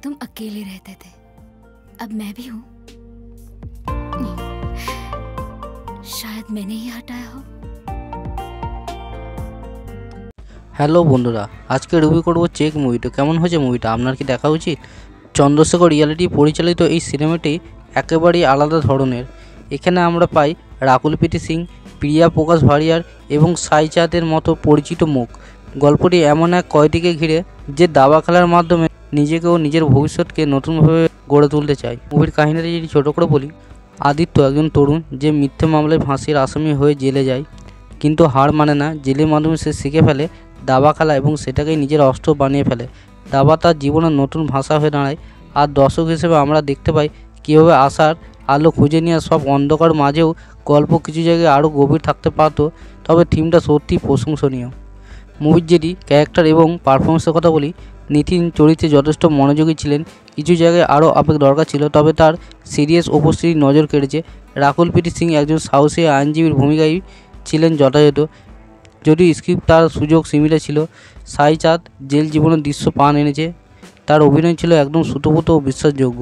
तुम अकेले रहते थे, अब मैं भी हूँ। शायद मैंने ही हटाया हो। হ্যালো বন্ধুরা, আজকে রিভিউ করব চেক মুভিটা। কেমন হয়েছে মুভিটা, আপনার কি দেখা উচিত? চন্দ্রশেখর রিয়ালিটি পরিচালিত এই সিনেমাটি একেবারেই আলাদা ধরনের। এখানে আমরা পাই রাকুল প্রীতি সিং, প্রিয়া প্রকাশ ভারিয়ার এবং সাই চাঁদের মতো পরিচিত মুখ। গল্পটি এমন এক কয়েদিকে ঘিরে যে দাবা খেলার মাধ্যমে নিজেকে ও নিজের ভবিষ্যৎকে নতুনভাবে গড়ে তুলতে চায়। মুভির কাহিনীটা যদি ছোটো করে বলি, আদিত্য একজন তরুণ যে মিথ্যে মামলায় ফাঁসির আসামি হয়ে জেলে যায়, কিন্তু হার মানে না। জেলের মাধ্যমে সে শিখে ফেলে দাবা খেলা এবং সেটাকেই নিজের অস্ত্র বানিয়ে ফেলে। দাবা তার জীবনের নতুন ভাষা হয়ে দাঁড়ায়। আর দর্শক হিসেবে আমরা দেখতে পাই কীভাবে আশার আলো খুঁজে নিয়ে সব অন্ধকার মাঝেও গল্প কিছু জায়গায় আরও গভীর থাকতে পারত। তবে থিমটা সত্যিই প্রশংসনীয়। মুভির যদি ক্যারেক্টার এবং পারফরমেন্সের কথা বলি, নিতিন চরিত্রে যথেষ্ট মনোযোগী ছিলেন। কিছু জায়গায় আরও আবেগ দরকার ছিল, তবে তার সিরিয়াস উপস্থিতি নজর কেড়েছে। রাকুল প্রীতি সিং একজন সাহসী আইনজীবীর ভূমিকায় ছিলেন যথাযথ, যদিও স্ক্রিপ্ট তার সুযোগ সীমিত ছিল। সাই চাঁদ জেল জীবনের দৃশ্য প্রাণ এনেছে, তার অভিনয় ছিল একদম সুতোপুত ও বিশ্বাসযোগ্য।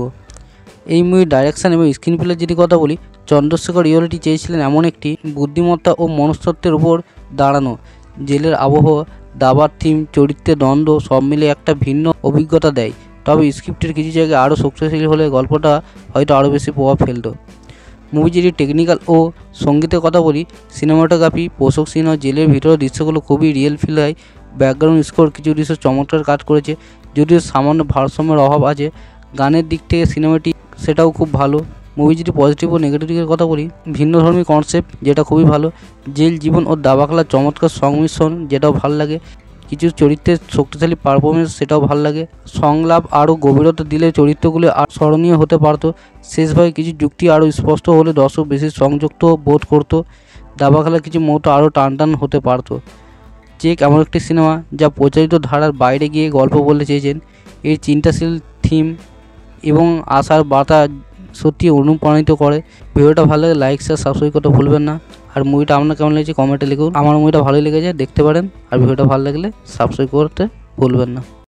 এই মুভির ডাইরেকশন এবং স্ক্রিন প্লের যদি কথা বলি, চন্দ্রশেখর রিয়ালিটি চেয়েছিলেন এমন একটি বুদ্ধিমত্তা ও মনস্তত্ত্বের উপর দাঁড়ানো। জেলের আবহ, দাবার থিম, চরিত্রের দ্বন্দ্ব সব মিলে একটা ভিন্ন অভিজ্ঞতা দেয়। তবে স্ক্রিপ্টের কিছু জায়গায় আরও শক্তিশালী হলে গল্পটা হয়তো আরও বেশি প্রভাব ফেলত। মুভি যদি টেকনিক্যাল ও সঙ্গীতের কথা বলি, সিনেমাটোগ্রাফি, পোশাক সিন ও জেলের ভিতরের দৃশ্যগুলো খুবই রিয়েল ফিল হয়। ব্যাকগ্রাউন্ড স্কোর কিছু দৃশ্য চমৎকার কাজ করেছে, যদিও সামান্য ভারসাম্যের অভাব আছে। গানের দিক থেকে সিনেমাটি সেটাও খুব ভালো। মুভি যদি পজিটিভ ও নেগেটিভ দিকের কথা বলি, ভিন্নধর্মী কনসেপ্ট যেটা খুবই ভালো, জেল জীবন ও দাবা খেলার চমৎকার সংমিশ্রণ যেটাও ভালো লাগে, কিছু চরিত্রের শক্তিশালী পারফরমেন্স সেটাও ভালো লাগে। সংলাপ আরও গভীরতা দিলে চরিত্রগুলি আর স্মরণীয় হতে পারত। শেষভাবে কিছু যুক্তি আরও স্পষ্ট হলে দর্শক বেশি সংযুক্ত বোধ করত। দাবা খেলার কিছু মুহূর্ত আরও টান হতে পারত। চেক এমন একটি সিনেমা যা প্রচারিত ধারার বাইরে গিয়ে গল্প বলতে চেয়েছেন। এর চিন্তাশীল থিম এবং আশার বার্তা সত্যি অনুপ্রাণিত করে। ভিডিওটা ভালো লাগে লাইক শেয়ার সাবস্ক্রাইব করতে ভুলবেন না। আর মুভিটা আপনার কেমন লেগেছে কমেন্টে লিখুন। আমার মুভিটা ভালোই লেগেছে, দেখতে পারেন। আর ভিডিওটা ভালো লাগলে সাবস্ক্রাইব করতে ভুলবেন না।